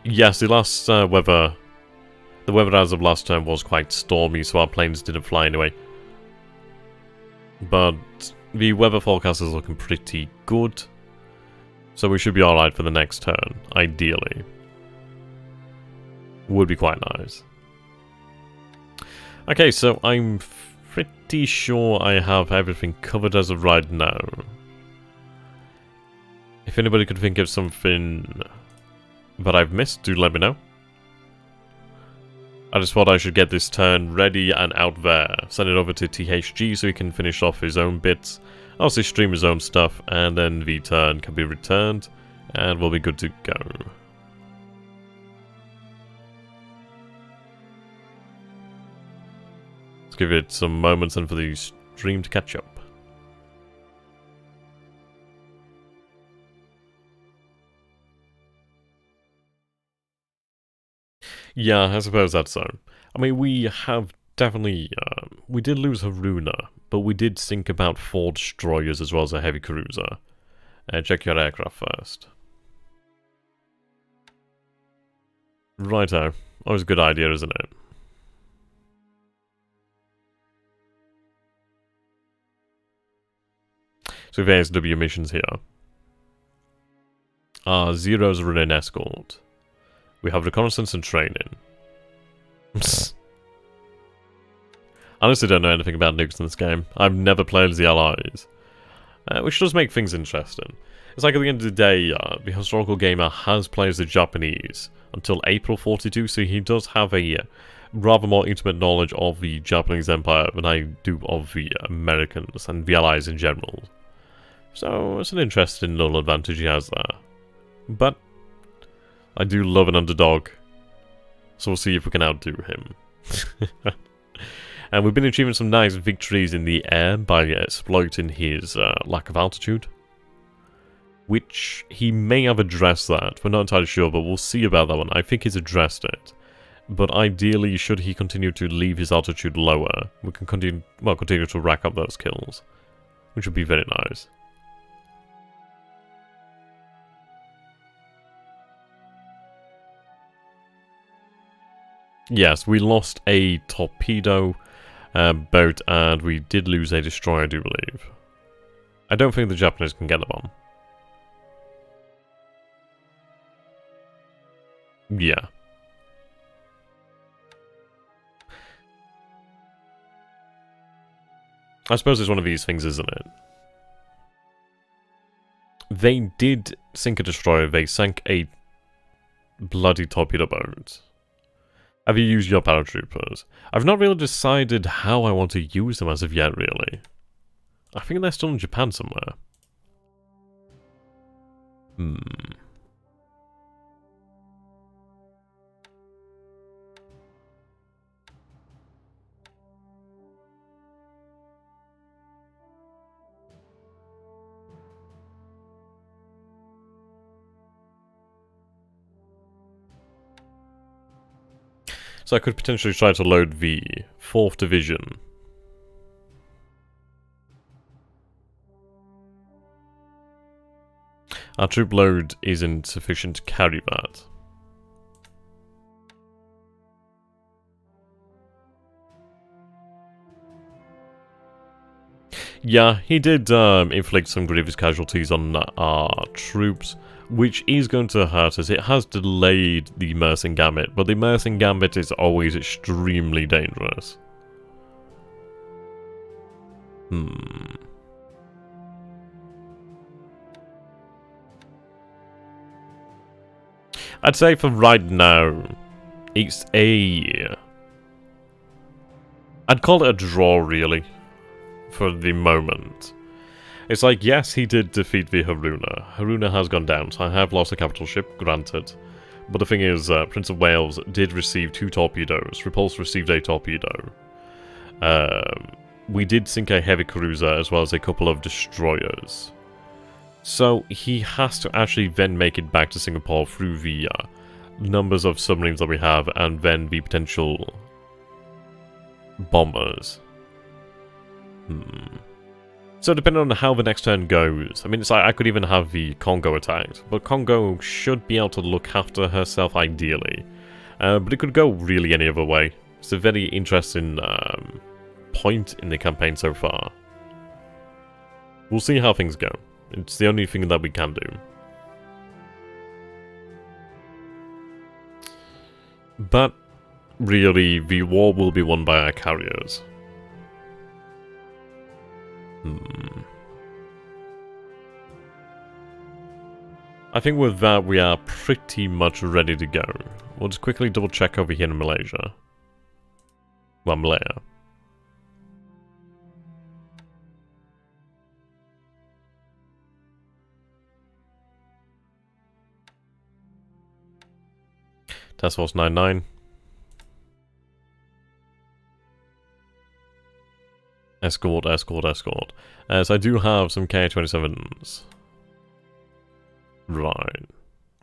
Yes, the last the weather as of last turn was quite stormy, so our planes didn't fly anyway. But the weather forecast is looking pretty good, so we should be alright for the next turn, ideally. Would be quite nice. Okay, so I'm pretty sure I have everything covered as of right now. If anybody could think of something that I've missed, do let me know. I just thought I should get this turn ready and out there. Send it over to THG so he can finish off his own bits. Also stream his own stuff, and then the turn can be returned, and we'll be good to go. Let's give it some moments and for the stream to catch up. Yeah, I suppose that's so. I mean, we have definitely... we did lose Haruna, but we did sink about 4 destroyers as well as a heavy cruiser. Check your aircraft first. Righto. Always a good idea, isn't it? So we have ASW missions here. Zero's running escort. We have reconnaissance and training. Honestly don't know anything about nukes in this game. I've never played as the Allies. Which does make things interesting. It's like at the end of the day, the historical gamer has played as the Japanese until April 42, so he does have a rather more intimate knowledge of the Japanese Empire than I do of the Americans and the Allies in general. So it's an interesting little advantage he has there. But I do love an underdog, so we'll see if we can outdo him. And we've been achieving some nice victories in the air by exploiting his lack of altitude, which he may have addressed that. We're not entirely sure, but we'll see about that one. I think he's addressed it. But ideally, should he continue to leave his altitude lower, we can continue to rack up those kills, which would be very nice. Yes, we lost a torpedo boat, and we did lose a destroyer, I do believe. I don't think the Japanese can get the bomb. Yeah. I suppose it's one of these things, isn't it? They did sink a destroyer. They sank a bloody torpedo boat. Have you used your paratroopers? I've not really decided how I want to use them as of yet, really. I think they're still in Japan somewhere. So I could potentially try to load the 4th Division. Our troop load isn't sufficient to carry that. Yeah, he did inflict some grievous casualties on our troops, which is going to hurt us. It has delayed the Immersing Gambit, but the Immersing Gambit is always extremely dangerous. I'd say for right now, it's a... I'd call it a draw, really, for the moment. It's like, yes, he did defeat the Haruna. Haruna has gone down, so I have lost a capital ship, granted. But the thing is, Prince of Wales did receive 2 torpedoes. Repulse received a torpedo. We did sink a heavy cruiser as well as a couple of destroyers. So he has to actually then make it back to Singapore through the numbers of submarines that we have and then the potential bombers. So depending on how the next turn goes, I mean, it's like I could even have the Congo attacked, but Congo should be able to look after herself ideally. But it could go really any other way. It's a very interesting point in the campaign so far. We'll see how things go. It's the only thing that we can do. But really, the war will be won by our carriers. I think with that, we are pretty much ready to go. We'll just quickly double check over here in Malaysia. Well, Malaya. Task Force 99. Escort, escort, escort. So I do have some Ka-27s. Right.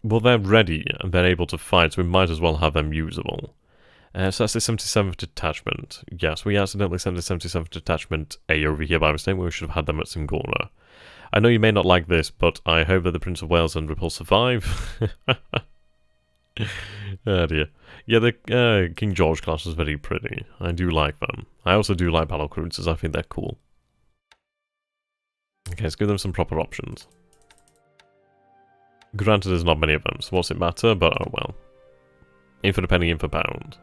Well, they're ready and they're able to fight, so we might as well have them usable. So that's the 77th Detachment. Yes, we accidentally sent the 77th Detachment A over here by mistake. We should have had them at Singora. I know you may not like this, but I hope that the Prince of Wales and Repulse survive. Oh dear. Yeah, the King George class is very pretty. I do like them. I also do like battle cruisers. I think they're cool. Okay, let's give them some proper options. Granted, there's not many of them, so what's it matter? But oh well. In for the penny, in for pound.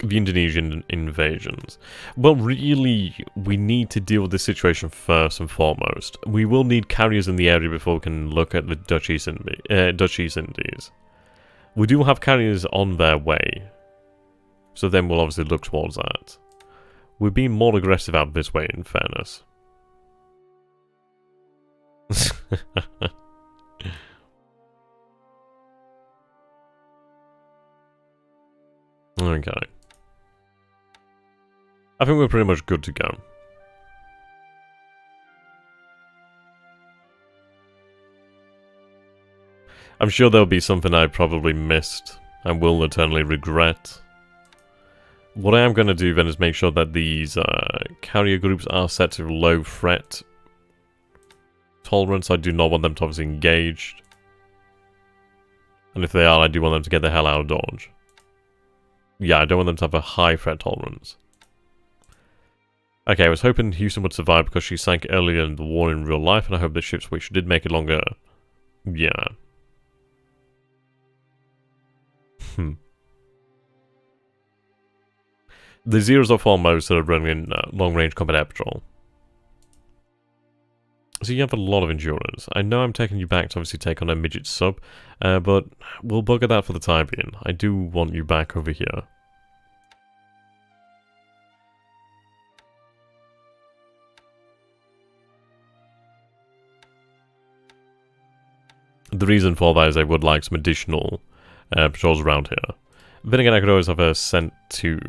The Indonesian invasions. Well, really, we need to deal with this situation first and foremost. We will need carriers in the area before we can look at the Dutch East Indies. We do have carriers on their way, so then we'll obviously look towards that. We're being more aggressive out this way, in fairness. Okay. I think we're pretty much good to go. I'm sure there'll be something I probably missed and will eternally regret. What I am going to do then is make sure that these carrier groups are set to low threat tolerance. I do not want them to obviously engage. And if they are, I do want them to get the hell out of dodge. Yeah, I don't want them to have a high threat tolerance. Okay, I was hoping Houston would survive because she sank earlier in the war in real life, and I hope the ship's which did make it longer. Yeah. The Zeros are foremost that are running long-range combat air patrol. So you have a lot of endurance. I know I'm taking you back to obviously take on a midget sub, but we'll bugger that for the time being. I do want you back over here. The reason for that is I would like some additional patrols around here. Then again, I could always have her sent to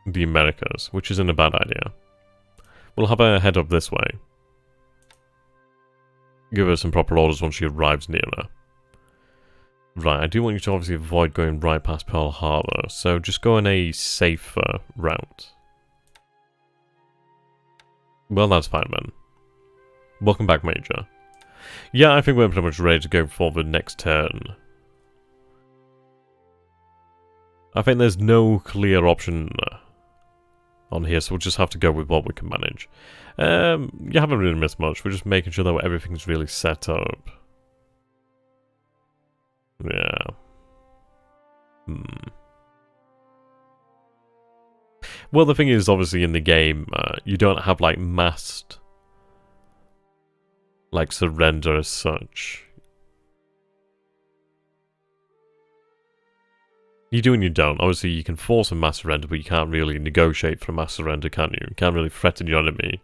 the Americas, which isn't a bad idea. We'll have her head up this way. Give her some proper orders once she arrives nearer. Right, I do want you to obviously avoid going right past Pearl Harbor, so just go on a safer route. Well, that's fine, then. Welcome back, Major. Yeah, I think we're pretty much ready to go for the next turn. I think there's no clear option on here, so we'll just have to go with what we can manage. You haven't really missed much. We're just making sure that everything's really set up. Yeah. Well, the thing is, obviously, in the game, you don't have, like, massed, like, surrender as such. You do and you don't. Obviously, you can force a mass surrender, but you can't really negotiate for a mass surrender, can you? You can't really threaten your enemy.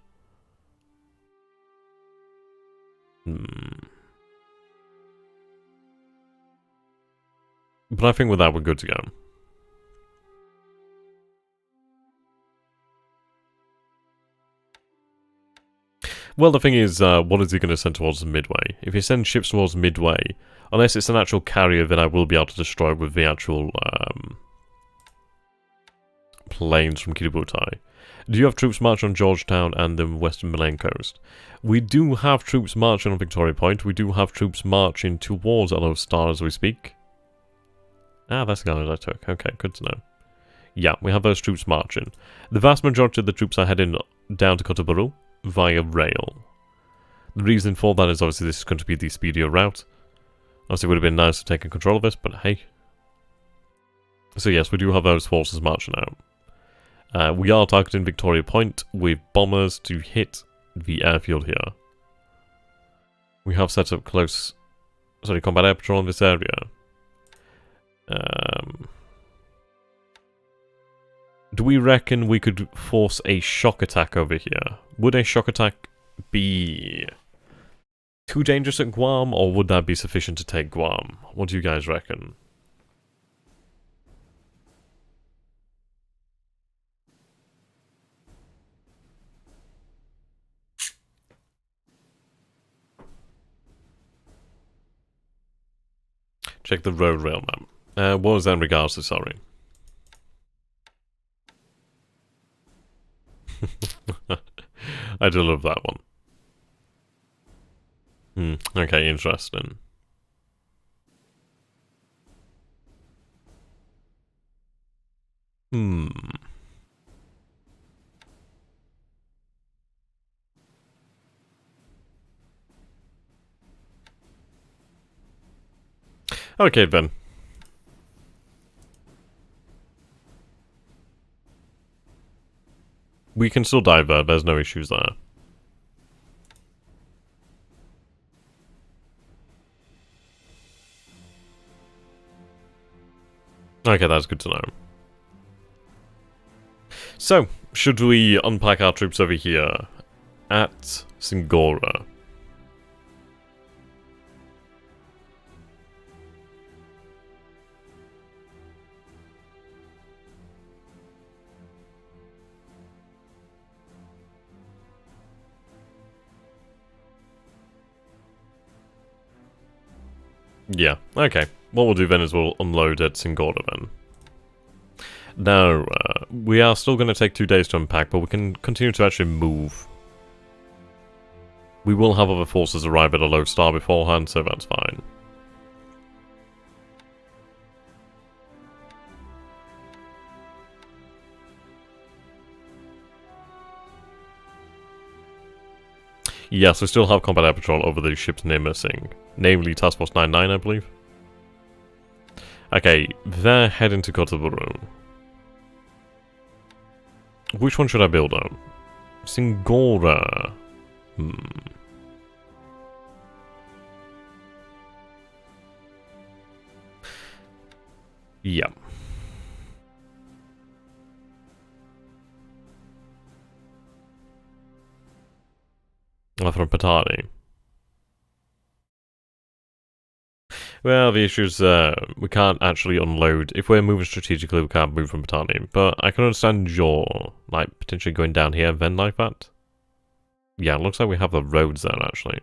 But I think with that, we're good to go. Well, the thing is, what is he going to send towards the Midway? If he sends ships towards Midway, unless it's an actual carrier, then I will be able to destroy it with the actual planes from Kiributai. Do you have troops marching on Georgetown and the western Malayan coast? We do have troops marching on Victoria Point. We do have troops marching towards Yellow Star as we speak. Ah, that's the guy I took. Okay, good to know. Yeah, we have those troops marching. The vast majority of the troops are heading down to Kotobaru via rail. The reason for that is obviously this is going to be the speedier route. Obviously it would have been nice to take control of this, but hey. So yes, we do have those forces marching out. We are targeting Victoria Point with bombers to hit the airfield here. We have set up combat air patrol in this area. Do we reckon we could force a shock attack over here? Would a shock attack be too dangerous at Guam, or would that be sufficient to take Guam? What do you guys reckon? Check the road rail map. What was that in regards to, sorry? I do love that one. Okay, interesting. Okay, then. we can still divert, there's no issues there. Okay, that's good to know. So, should we unpack our troops over here at Singora? Yeah, okay. What we'll do then is we'll unload at Singora then. Now, we are still going to take 2 days to unpack, but we can continue to actually move. We will have other forces arrive at a low star beforehand, so that's fine. Yes, we still have combat air patrol over the ships near missing. Namely Task Force 99, I believe. Okay, they're heading to Kotoburu. Which one should I build on? Singora. Yeah. From Patani. Well, the issue is we can't actually unload. If we're moving strategically, we can't move from Patani. But I can understand your, like, potentially going down here and then like that. Yeah, it looks like we have the roads there, actually.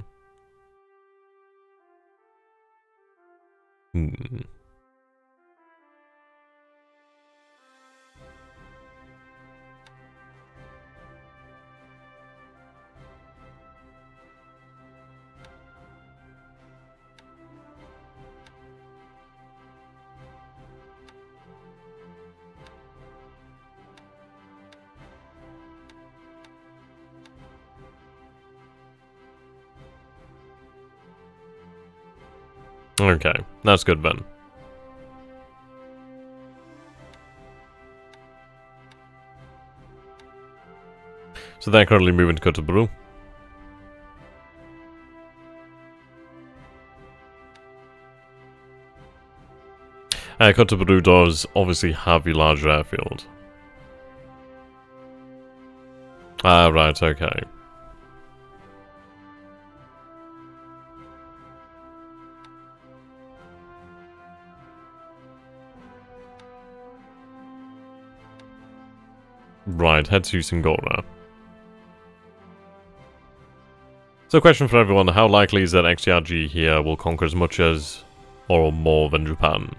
Okay, that's good then. So they're currently moving to Kotoburu. Kotoburu does obviously have a larger airfield. Ah, right, okay. Right, head to Singora. So question for everyone, how likely is that XTRG here will conquer as much as, or more than Japan?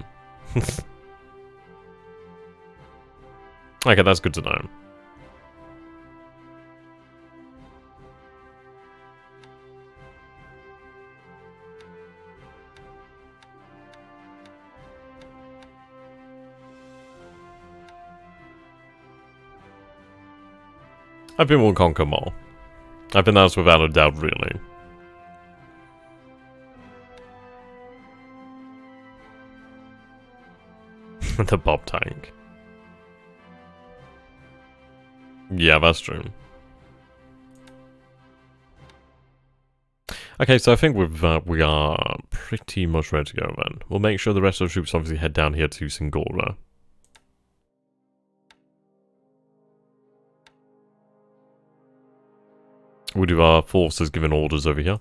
Okay, that's good to know. I think we'll conquer more. I think that's without a doubt, really. The Bob tank. Yeah, that's true. Okay, so I think we are pretty much ready to go then. We'll make sure the rest of the troops obviously head down here to Singora. We do our forces giving orders over here.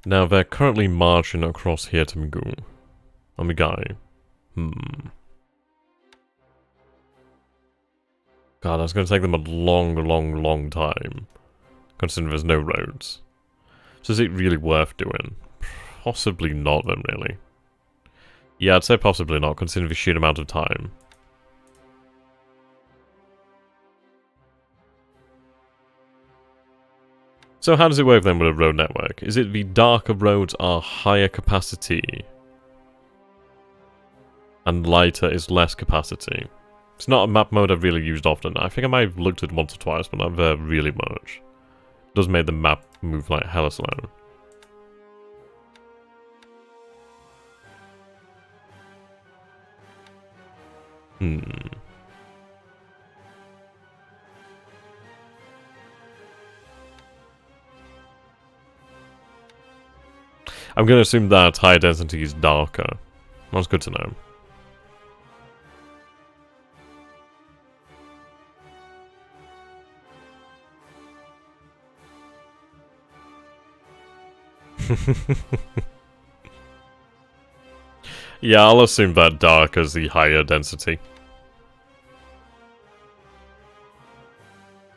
Now they're currently marching across here to Migu. Migai. God, that's going to take them a long time. Considering there's no roads. So is it really worth doing? Possibly not then, really. Yeah, I'd say possibly not, considering the sheer amount of time. So how does it work then with a road network? Is it the darker roads are higher capacity and lighter is less capacity? It's not a map mode I've really used often. I think I might have looked at it once or twice, but not really much. It does make the map move like hella slow. Hmm. I'm going to assume that higher density is darker. That's good to know. Yeah, I'll assume that dark is the higher density.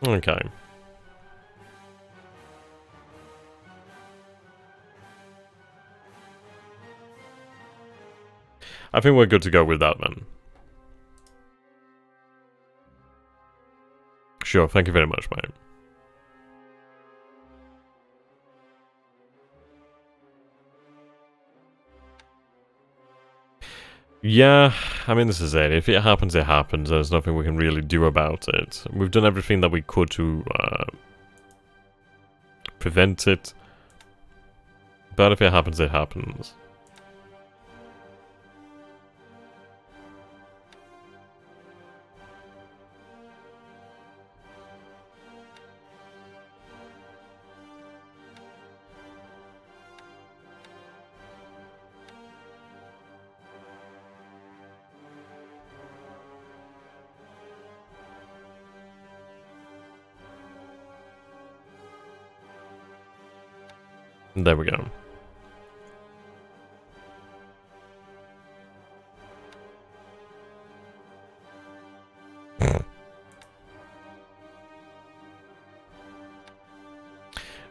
Okay. I think we're good to go with that then. Sure, thank you very much, mate. Yeah, I mean, this is it. If it happens, it happens. There's nothing we can really do about it. We've done everything that we could to prevent it. But if it happens, it happens. There we go.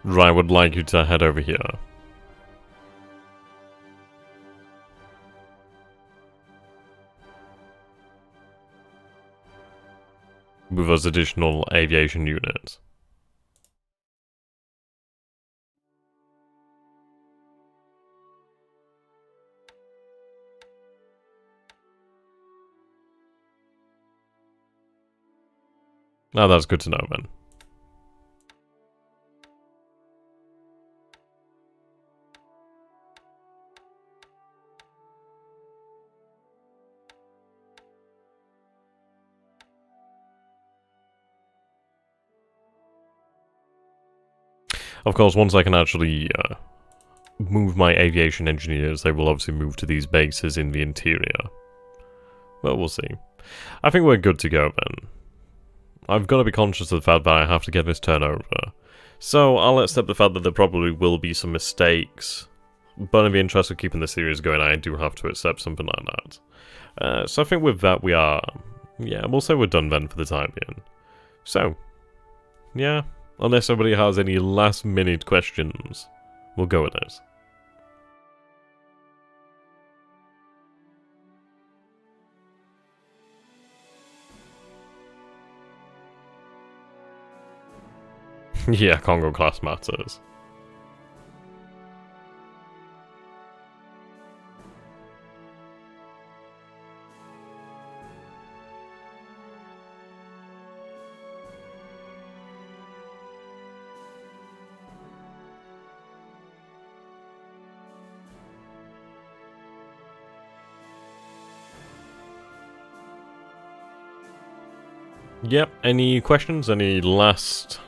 Right, I would like you to head over here. With those additional aviation units. Now that's good to know then. Of course, once I can actually move my aviation engineers, they will obviously move to these bases in the interior. Well, we'll see. I think we're good to go then. I've got to be conscious of the fact that I have to get this turnover. So I'll accept the fact that there probably will be some mistakes. But in the interest of keeping the series going, I do have to accept something like that. So I think with that we are... Yeah, we'll say we're done then for the time being. So, yeah. Unless somebody has any last minute questions, we'll go with it. Yeah, Congo class matters. Yep, any questions? Any last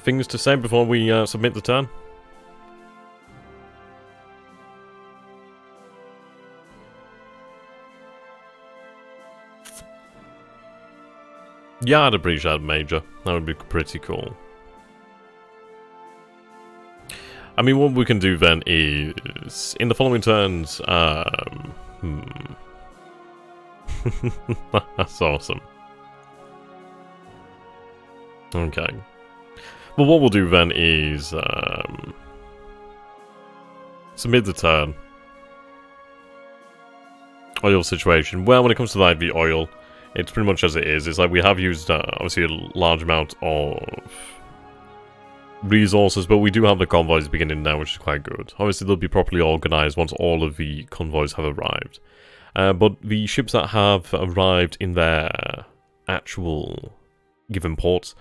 things to say before we submit the turn? Yeah, I'd appreciate it, Major. That would be pretty cool. I mean, what we can do then is, in the following turns, That's awesome. Okay. Well, what we'll do then is submit the turn. Oil situation. Well, when it comes to the oil, it's pretty much as it is. It's like we have used, obviously, a large amount of resources, but we do have the convoys beginning now, which is quite good. Obviously, they'll be properly organized once all of the convoys have arrived. But the ships that have arrived in their actual given ports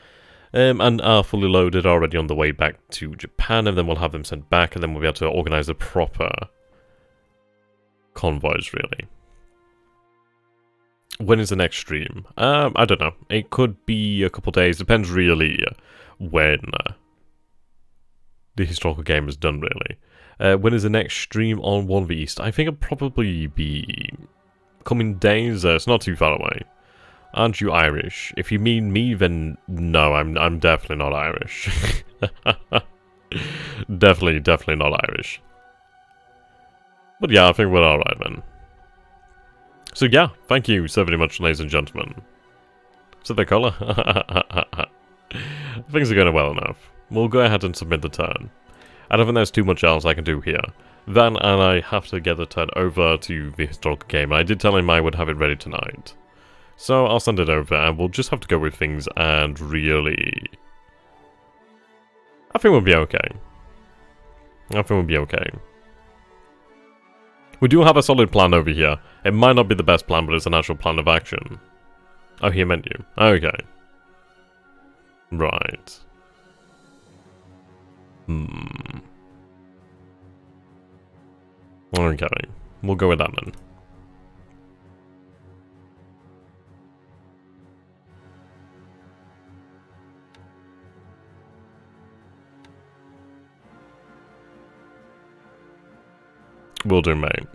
and are fully loaded are already on the way back to Japan, and then we'll have them sent back, and then we'll be able to organize the proper convoys, really. When is the next stream? I don't know. It could be a couple days. Depends really when the historical game is done, really. When is the next stream on 1v East? I think it'll probably be coming days. It's not too far away. Aren't you Irish? If you mean me, then no, I'm definitely not Irish. definitely not Irish. But yeah, I think we're alright, man. So yeah, thank you so very much, ladies and gentlemen. Is that the colour? Things are going well enough. We'll go ahead and submit the turn. I don't think there's too much else I can do here. Then, and I have to get the turn over to the historical game. I did tell him I would have it ready tonight. So I'll send it over, and we'll just have to go with things, and really... I think we'll be okay. We do have a solid plan over here. It might not be the best plan, but it's an actual plan of action. Oh, here menu. Okay. Right. Okay. We'll go with that then. Will do, mate.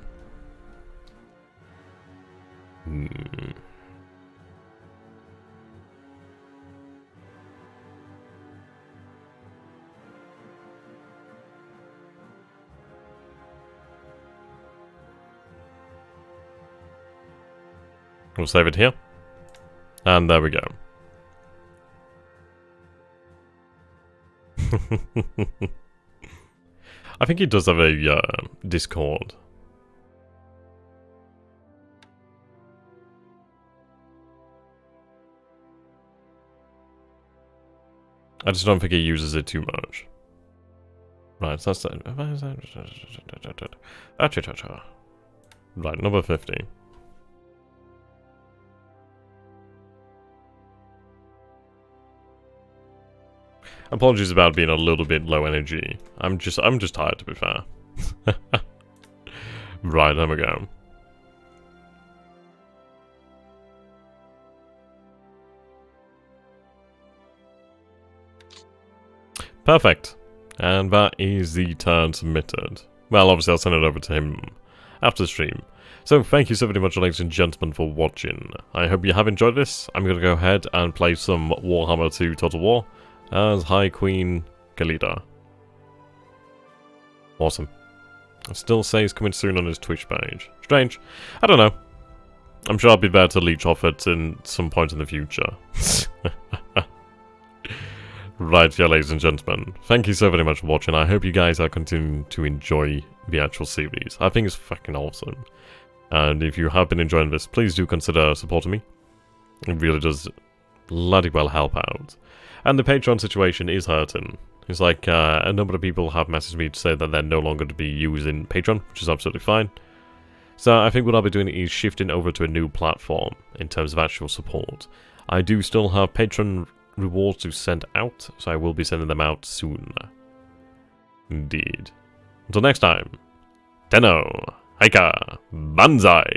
We'll save it here. And there we go. I think he does have a Discord. I just don't think he uses it too much. Right, so that's that. Right, number 50. Apologies about being a little bit low energy. I'm just tired, to be fair. Right, there we go. Perfect. And that is the turn submitted. Well, obviously I'll send it over to him after the stream. So thank you so very much, ladies and gentlemen, for watching. I hope you have enjoyed this. I'm going to go ahead and play some Warhammer 2 Total War as High Queen Galida. Awesome. It still says coming soon on his Twitch page. Strange. I don't know. I'm sure I'll be there to leech off it in some point in the future. Right, yeah, ladies and gentlemen. Thank you so very much for watching. I hope you guys are continuing to enjoy the actual series. I think it's fucking awesome. And if you have been enjoying this, please do consider supporting me. It really does bloody well help out. And the Patreon situation is hurting. It's like a number of people have messaged me to say that they're no longer to be using Patreon, which is absolutely fine. So I think what I'll be doing is shifting over to a new platform in terms of actual support. I do still have Patreon rewards to send out, so I will be sending them out soon. Indeed. Until next time, Tenno, Haika, Banzai!